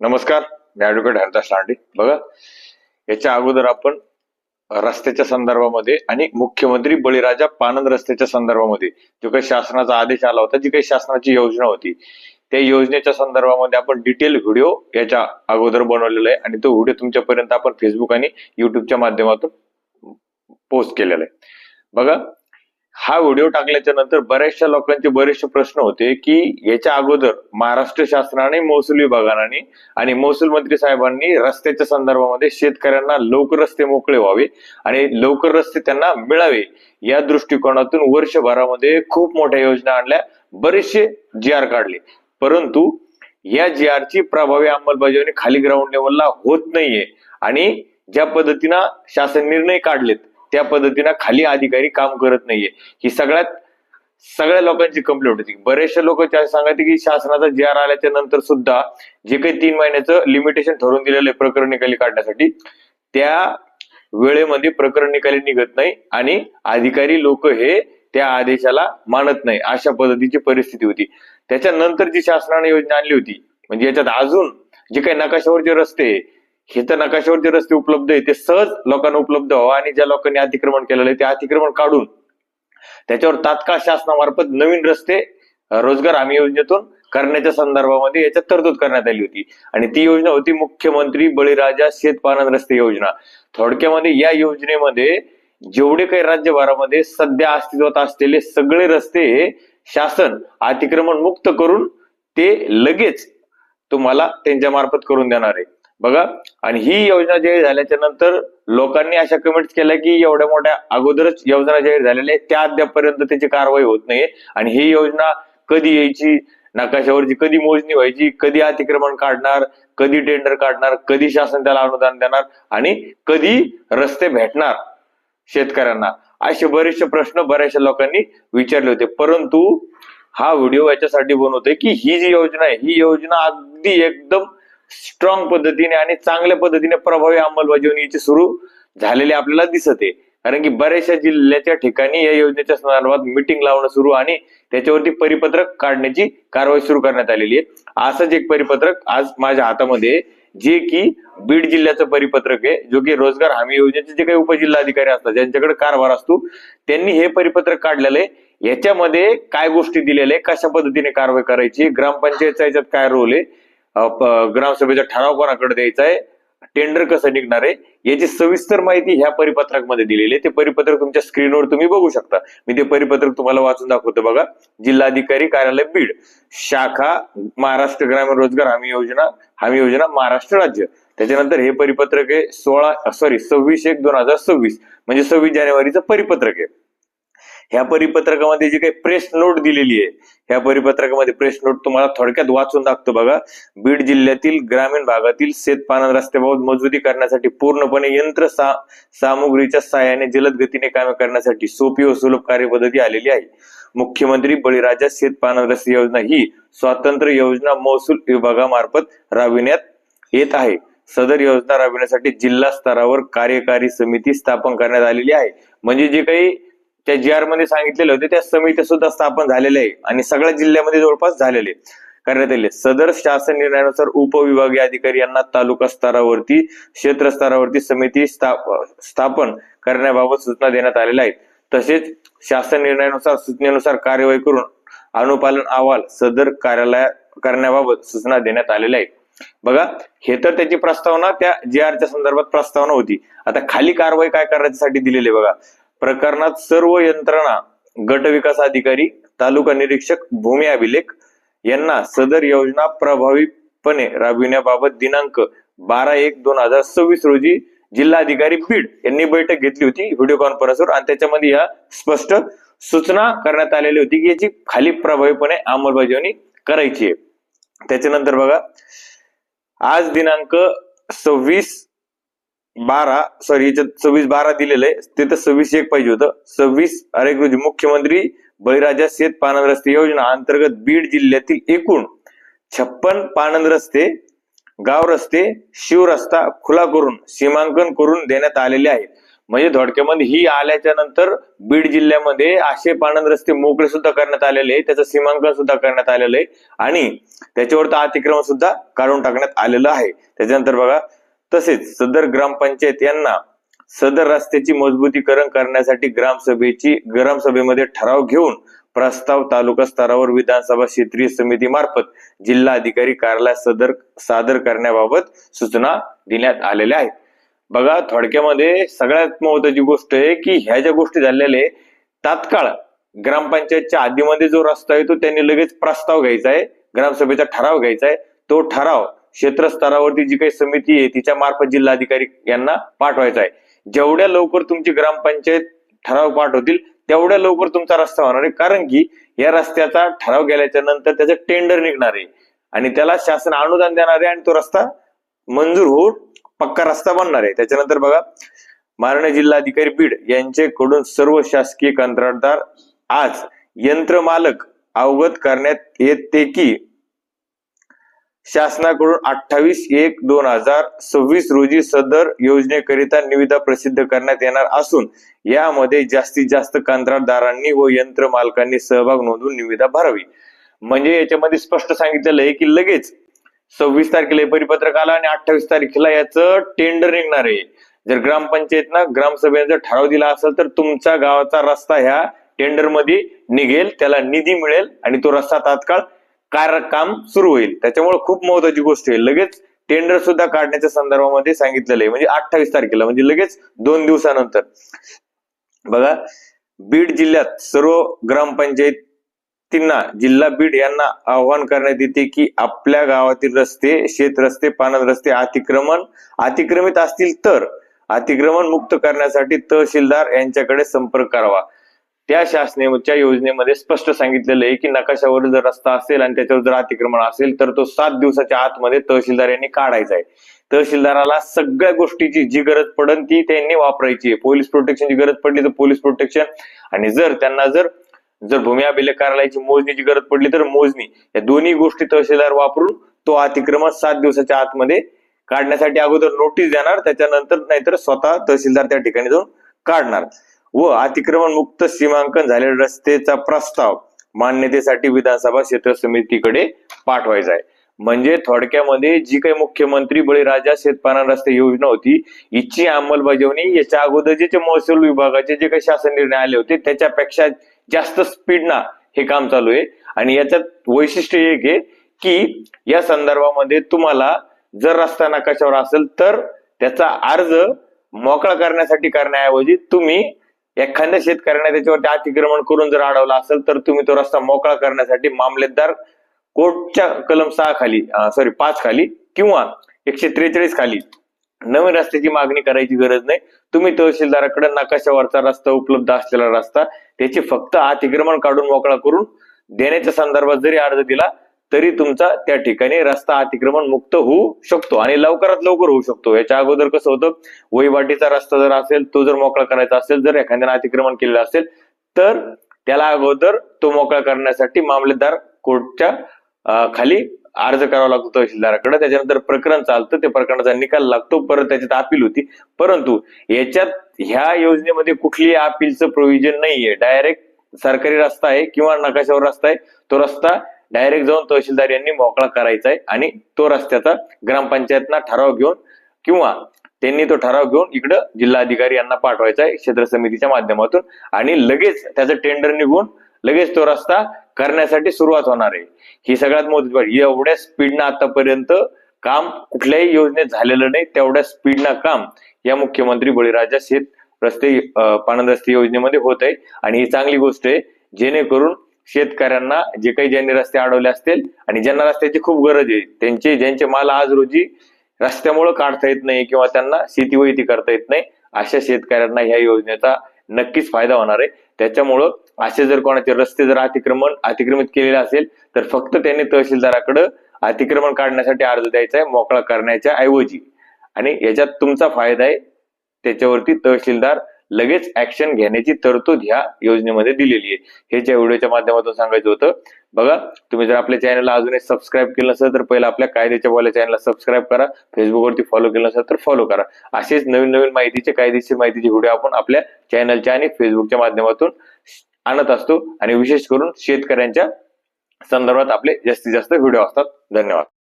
नमस्कार, मी ॲडव्होकेट हरदास लांडे. बघा, याच्या अगोदर आपण रस्त्याच्या संदर्भामध्ये आणि मुख्यमंत्री बळीराजा पानंद रस्त्याच्या संदर्भामध्ये जो काही शासनाचा आदेश आला होता, जी काही शासनाची योजना होती, त्या योजनेच्या संदर्भामध्ये आपण डिटेल व्हिडिओ याच्या अगोदर बनवलेला आहे आणि तो व्हिडिओ तुमच्यापर्यंत आपण फेसबुक आणि युट्यूबच्या माध्यमातून पोस्ट केलेला आहे. बघा, हा व्हिडिओ टाकल्याच्या नंतर बऱ्याचशा लोकांचे बरेचसे प्रश्न होते की याच्या अगोदर महाराष्ट्र शासनाने, महसूल विभागाने आणि महसूल मंत्री साहेबांनी रस्त्याच्या संदर्भामध्ये शेतकऱ्यांना लवकर रस्ते मोकळे व्हावे आणि लवकर रस्ते त्यांना मिळावे या दृष्टिकोनातून वर्षभरामध्ये खूप मोठ्या योजना आणल्या, बरेचसे GR काढले. परंतु या GR ची प्रभावी अंमलबजावणी खाली ग्राउंड लेवलला होत नाहीये आणि ज्या पद्धतीनं शासन निर्णय काढलेत त्या पद्धतीनं खाली अधिकारी काम करत नाहीये. ही सगळ्या लोकांची कंप्लेंट होती. बरेचसे लोक सांगते की शासनाचा GR आल्याच्या नंतर सुद्धा जे काही 3 महिन्याचं लिमिटेशन ठरवून दिलेलं आहे प्रकरण निकाली काढण्यासाठी, त्या वेळेमध्ये प्रकरण निकाली निघत नाही आणि अधिकारी लोक हे त्या आदेशाला मानत नाही, अशा पद्धतीची परिस्थिती होती. त्याच्यानंतर जी शासनाने योजना आणली होती, म्हणजे याच्यात अजून जे काही नकाशावरचे रस्ते, हे तर नकाशावरचे रस्ते उपलब्ध आहे ते सहज लोकांना उपलब्ध व्हावं आणि ज्या लोकांनी अतिक्रमण केलेलं आहे ते अतिक्रमण काढून त्याच्यावर तात्काळ शासनामार्फत नवीन रस्ते रोजगार हमी योजनेतून करण्याच्या संदर्भामध्ये याच्यात तरतूद करण्यात आली होती आणि ती योजना होती मुख्यमंत्री बळीराजा शेतपानंद रस्ते योजना. थोडक्यामध्ये या योजनेमध्ये जेवढे काही राज्यभरामध्ये सध्या अस्तित्वात असलेले सगळे रस्ते हे शासन अतिक्रमण मुक्त करून ते लगेच तुम्हाला त्यांच्या मार्फत करून देणार आहे. बघा, आणि ही योजना जाहीर झाल्याच्या नंतर लोकांनी अशा कमेंट्स केल्या की एवढ्या मोठ्या अगोदरच योजना जाहीर झालेल्या आहेत, त्या अद्यापपर्यंत त्याची कारवाई होत नाहीये आणि ही योजना कधी यायची, नकाशावरची कधी मोजणी व्हायची, कधी अतिक्रमण काढणार, कधी टेंडर काढणार, कधी शासन त्याला अनुदान देणार आणि कधी रस्ते भेटणार शेतकऱ्यांना, असे बरेचसे प्रश्न बऱ्याचशा लोकांनी विचारले होते. परंतु हा व्हिडिओ याच्यासाठी बनवतोय की ही जी योजना आहे, ही योजना अगदी एकदम स्ट्रॉंग पद्धतीने आणि चांगल्या पद्धतीने प्रभावी अंमलबजावणीची सुरू झालेली आपल्याला दिसत आहे. कारण की बऱ्याचशा जिल्ह्याच्या ठिकाणी या योजनेच्या संदर्भात मीटिंग लावणं सुरू आणि त्याच्यावरती परिपत्रक काढण्याची कारवाई सुरू करण्यात आलेली आहे. असंच एक परिपत्रक आज माझ्या हातामध्ये, जे की बीड जिल्ह्याचं परिपत्रक आहे, जो की रोजगार हमी योजनेचे जे काही उपजिल्हाधिकारी असतात, ज्यांच्याकडे कारभार असतो, त्यांनी हे परिपत्रक काढलेलं आहे. याच्यामध्ये काय गोष्टी दिलेल्या आहे, कशा पद्धतीने कारवाई करायची, ग्रामपंचायतचा याच्यात काय रोल आहे, ग्रामसभेचा ठराव कोणाकडे द्यायचा आहे, टेंडर कसं निघणार आहे, याची सविस्तर माहिती ह्या परिपत्रकामध्ये दिलेली आहे. ते परिपत्रक तुमच्या स्क्रीनवर तुम्ही बघू शकता. मी ते परिपत्रक तुम्हाला वाचून दाखवतो. बघा, जिल्हाधिकारी कार्यालय बीड, शाखा महाराष्ट्र ग्रामीण रोजगार हमी योजना महाराष्ट्र राज्य. त्याच्यानंतर हे परिपत्रक आहे 26/1/2026, म्हणजे 26 जानेवारीचं परिपत्रक आहे. ह्या परिपत्रकामध्ये जी काही प्रेस नोट दिलेली आहे, ह्या परिपत्रकामध्ये प्रेस नोट तुम्हाला थोडक्यात वाचून दाखवतो. बघा, बीड जिल्ह्यातील ग्रामीण भागातील शेतपानंद रस्त्याबाबत मजबूती करण्यासाठी पूर्णपणे यंत्र सामुग्रीच्या सहाय्याने जलद गतीने कामे करण्यासाठी सोपी व सुलभ कार्यपद्धती आलेली आहे. मुख्यमंत्री बळीराजा शेतपानंद रस्ते योजना ही स्वतंत्र योजना महसूल विभागामार्फत राबविण्यात येत आहे. सदर योजना राबविण्यासाठी जिल्हा स्तरावर कार्यकारी समिती स्थापन करण्यात आलेली आहे. म्हणजे जे काही त्या GR मध्ये सांगितलेले होते त्या समित्या सुद्धा स्थापन झालेल्या आहे आणि सगळ्या जिल्ह्यामध्ये जवळपास झालेले करण्यात आले. सदर शासन निर्णयानुसार उपविभागीय अधिकारी यांना तालुका स्तरावरती, क्षेत्र स्तरावरती समिती स्थापन करण्याबाबत सूचना देण्यात आलेल्या आहेत. तसेच शासन निर्णयानुसार सूचनेनुसार कार्यवाही करून अनुपालन अहवाल सदर कार्यालय करण्याबाबत सूचना देण्यात आलेल्या आहेत. बघा, हे तर त्याची प्रस्तावना त्या GRच्या संदर्भात प्रस्तावना होती. आता खाली कारवाई काय करण्यासाठी दिलेली बघा, प्रकरणात सर्व यंत्रणा, गट विकास अधिकारी, तालुका निरीक्षक, भूमी अभिलेख यांना सदर योजना प्रभावीपणे राबविण्याबाबत दिनांक 12/1/2026 रोजी जिल्हाधिकारी बीड यांनी बैठक घेतली होती व्हिडिओ कॉन्फरन्सवर आणि त्याच्यामध्ये या स्पष्ट सूचना करण्यात आलेली होती की याची खाली प्रभावीपणे अंमलबजावणी करायची आहे. त्याच्यानंतर बघा, आज दिनांक 26/12 दिलेलं आहे, तिथं 26/1 पाहिजे होतं. 26 रोजी मुख्यमंत्री बळीराजा शेत पानंद रस्ते योजना अंतर्गत बीड जिल्ह्यातील एकूण 56 पानंद रस्ते, गाव रस्ते, शिवरस्ता खुला करून सीमांकन करून देण्यात आलेले आहे. म्हणजे थोडक्यामध्ये ही आल्याच्या नंतर बीड जिल्ह्यामध्ये असे पाणंद रस्ते मोकळे सुद्धा करण्यात आलेले आहे, त्याचं सीमांकन सुद्धा करण्यात आलेलं आहे आणि त्याच्यावर अतिक्रमण सुद्धा काढून टाकण्यात आलेलं आहे. त्याच्यानंतर बघा, तसेच सदर ग्रामपंचायत यांना सदर रस्त्याची मजबूतीकरण करण्यासाठी ग्रामसभेमध्ये ठराव घेऊन प्रस्ताव तालुका स्तरावर विधानसभा क्षेत्रीय समिती मार्फत जिल्हा अधिकारी कार्यालयात सादर करण्याबाबत सूचना देण्यात आलेल्या आहेत. बघा, थोडक्यामध्ये सगळ्यात महत्वाची गोष्ट आहे की ह्या ज्या गोष्टी झालेल्या तात्काळ ग्रामपंचायतच्या आधीमध्ये जो रस्ता आहे तो त्यांनी लगेच प्रस्ताव घ्यायचा आहे, ग्रामसभेचा ठराव घ्यायचा आहे. तो ठराव क्षेत्रस्तरावरती जी काही समिती आहे तिच्या मार्फत जिल्हाधिकारी यांना पाठवायचा आहे. जेवढ्या लवकर तुमची ग्रामपंचायत ठराव पाठवतील तेवढ्या लवकर तुमचा रस्ता होणार आहे, कारण की या रस्त्याचा ठराव गेल्याच्या नंतर त्याचं टेंडर निघणार आहे आणि त्याला शासन अनुदान देणार आहे आणि तो रस्ता मंजूर होऊन पक्का रस्ता बनणार आहे. त्याच्यानंतर बघा, माननीय जिल्हाधिकारी बीड यांच्याकडून सर्व शासकीय कंत्राटदार आज यंत्रमालक अवगत करण्यात येते की शासनाकडून 28/1/2026 रोजी सदर योजनेकरिता निविदा प्रसिद्ध करण्यात येणार असून यामध्ये जास्तीत जास्त कंत्राटदारांनी व यंत्रमालकांनी सहभाग नोंदवून निविदा भरावी. म्हणजे याच्यामध्ये स्पष्ट सांगितलेलं आहे की लगेच 26 तारखेला परिपत्रक आला आणि 28 तारखेला याचं टेंडर निघणार आहे. जर ग्रामपंचायतनं ग्रामसभेचा ठराव दिला असेल तर तुमच्या गावाचा रस्ता ह्या टेंडर मध्ये निघेल, त्याला निधी मिळेल आणि तो रस्ता तात्काळ काम सुरू होईल. त्याच्यामुळे खूप महत्वाची गोष्ट आहे, लगेच टेंडर सुद्धा काढण्याच्या संदर्भामध्ये सांगितलेलं आहे. म्हणजे 28 तारखेला म्हणजे लगेच 2 दिवसानंतर. बघा, बीड जिल्ह्यात सर्व ग्रामपंचायतींना जिल्हा बीड यांना आवाहन करण्यात येते की आपल्या गावातील रस्ते, शेत रस्ते, पाणंद रस्ते अतिक्रमित असतील तर अतिक्रमण मुक्त करण्यासाठी तहसीलदार यांच्याकडे संपर्क करावा. त्या शासनाच्या योजनेमध्ये स्पष्ट सांगितलेलं आहे की नकाशावर जर रस्ता असेल आणि त्याच्यावर जर अतिक्रमण असेल तर तो 7 दिवसाच्या आतमध्ये तहसीलदार यांनी काढायचा आहे. तहसीलदाराला सगळ्या गोष्टीची जी गरज पडेल ती त्यांनी वापरायची आहे. पोलीस प्रोटेक्शनची गरज पडली तर पोलीस प्रोटेक्शन, आणि जर त्यांना जर भूमी अभिलेख कार्यालयाची मोजणीची गरज पडली तर मोजणी, या दोन्ही गोष्टी तहसीलदार वापरून तो अतिक्रमण 7 दिवसाच्या आतमध्ये काढण्यासाठी अगोदर नोटीस देणार, त्याच्यानंतर नाहीतर स्वतः तहसीलदार त्या ठिकाणी जाऊन काढणार. व अतिक्रमण मुक्त सीमांकन झालेल्या रस्त्याचा प्रस्ताव मान्यतेसाठी विधानसभा क्षेत्र समितीकडे पाठवायचा आहे. म्हणजे थोडक्यामध्ये जी काही मुख्यमंत्री बळीराजा शेतपाणंद रस्ते योजना होती हिची अंमलबजावणी याच्या अगोदर जे महसूल विभागाचे जे काही शासन निर्णय आले होते त्याच्यापेक्षा जास्त स्पीडना हे काम चालू आहे. आणि याच्यात वैशिष्ट्य एक आहे की या संदर्भामध्ये तुम्हाला जर रस्ता नकाशावर असेल तर त्याचा अर्ज मोकळा करण्यासाठी करण्याऐवजी तुम्ही एखाद्या शेतकऱ्याने त्याच्यावरती अतिक्रमण करून जर अडवला असेल तर तुम्ही तो रस्ता मोकळा करण्यासाठी मामलेदार कोर्टच्या कलम 5 खाली किंवा 143 खाली नवीन रस्त्याची मागणी करायची गरज नाही. तुम्ही तहसीलदाराकडे नकाशावरचा रस्ता उपलब्ध असलेला रस्ता त्याची फक्त अतिक्रमण काढून मोकळा करून देण्याच्या संदर्भात जरी अर्ज दिला तरी तुमचा त्या ठिकाणी रस्ता अतिक्रमण मुक्त होऊ शकतो आणि लवकरात लवकर होऊ शकतो. याच्या अगोदर कसं होतं, वहिवाटीचा रस्ता जर असेल तो जर मोकळा करायचा असेल, जर एखाद्याने अतिक्रमण केलेलं असेल तर त्याला अगोदर तो मोकळा करण्यासाठी मामलेदार कोर्टच्या खाली अर्ज करावा लागतो तहसीलदाराकडे. त्याच्यानंतर प्रकरण चालतं, ते प्रकरणाचा निकाल लागतो, परत त्याच्यात अपील होती. परंतु याच्यात ह्या योजनेमध्ये कुठलीही अपीलचं प्रोव्हिजन नाहीये. डायरेक्ट सरकारी रस्ता आहे किंवा नकाशावर रस्ता आहे, तो रस्ता डायरेक्ट जाऊन तहसीलदार यांनी मोकळा करायचा आहे आणि तो रस्त्याचा ग्रामपंचायतना ठराव घेऊन किंवा त्यांनी तो ठराव घेऊन इकडं जिल्हाधिकारी यांना पाठवायचा आहे क्षेत्र समितीच्या माध्यमातून आणि लगेच त्याचं टेंडर निघून लगेच तो रस्ता करण्यासाठी सुरुवात होणार आहे. ही सगळ्यात महत्त्वाची. एवढ्या स्पीडनं आतापर्यंत काम कुठल्याही योजनेत झालेलं नाही, तेवढ्या स्पीडनं काम या मुख्यमंत्री बळीराजा पाणंद रस्ते योजनेमध्ये होत आहे आणि ही चांगली गोष्ट आहे, जेणेकरून शेतकऱ्यांना जे काही ज्यांनी रस्ते अडवले असतील आणि ज्यांना रस्त्याची खूप गरज आहे, ज्यांचे माल आज रोजी रस्त्यामुळे काढता येत नाही किंवा त्यांना शेती वैती करता येत नाही, अशा शेतकऱ्यांना ह्या योजनेचा नक्कीच फायदा होणार आहे. त्याच्यामुळं असे जर कोणाचे रस्ते जर अतिक्रमित केलेले असेल तर फक्त त्यांनी तहसीलदाराकडे अतिक्रमण काढण्यासाठी अर्ज द्यायचा आहे मोकळा करण्याच्या ऐवजी, आणि याच्यात तुमचा फायदा आहे. त्याच्यावरती तहसीलदार लगेच ऍक्शन घेण्याची तरतूद ह्या योजनेमध्ये दिलेली आहे. हे या व्हिडिओच्या माध्यमातून सांगायचं होतं. बघा, तुम्ही जर आपल्या चॅनलला अजूनही सबस्क्राईब केलं नसेल तर पहिला आपल्या कायद्याच्या बोला चॅनलला सबस्क्राईब करा. फेसबुकवरती फॉलो केलं नसेल तर फॉलो करा. असेच नवीन नवीन कायदेशीर माहितीचे व्हिडिओ आपण आपल्या चॅनलच्या आणि फेसबुकच्या माध्यमातून आणत असतो आणि विशेष करून शेतकऱ्यांच्या संदर्भात आपले जास्तीत जास्त व्हिडिओ असतात. धन्यवाद.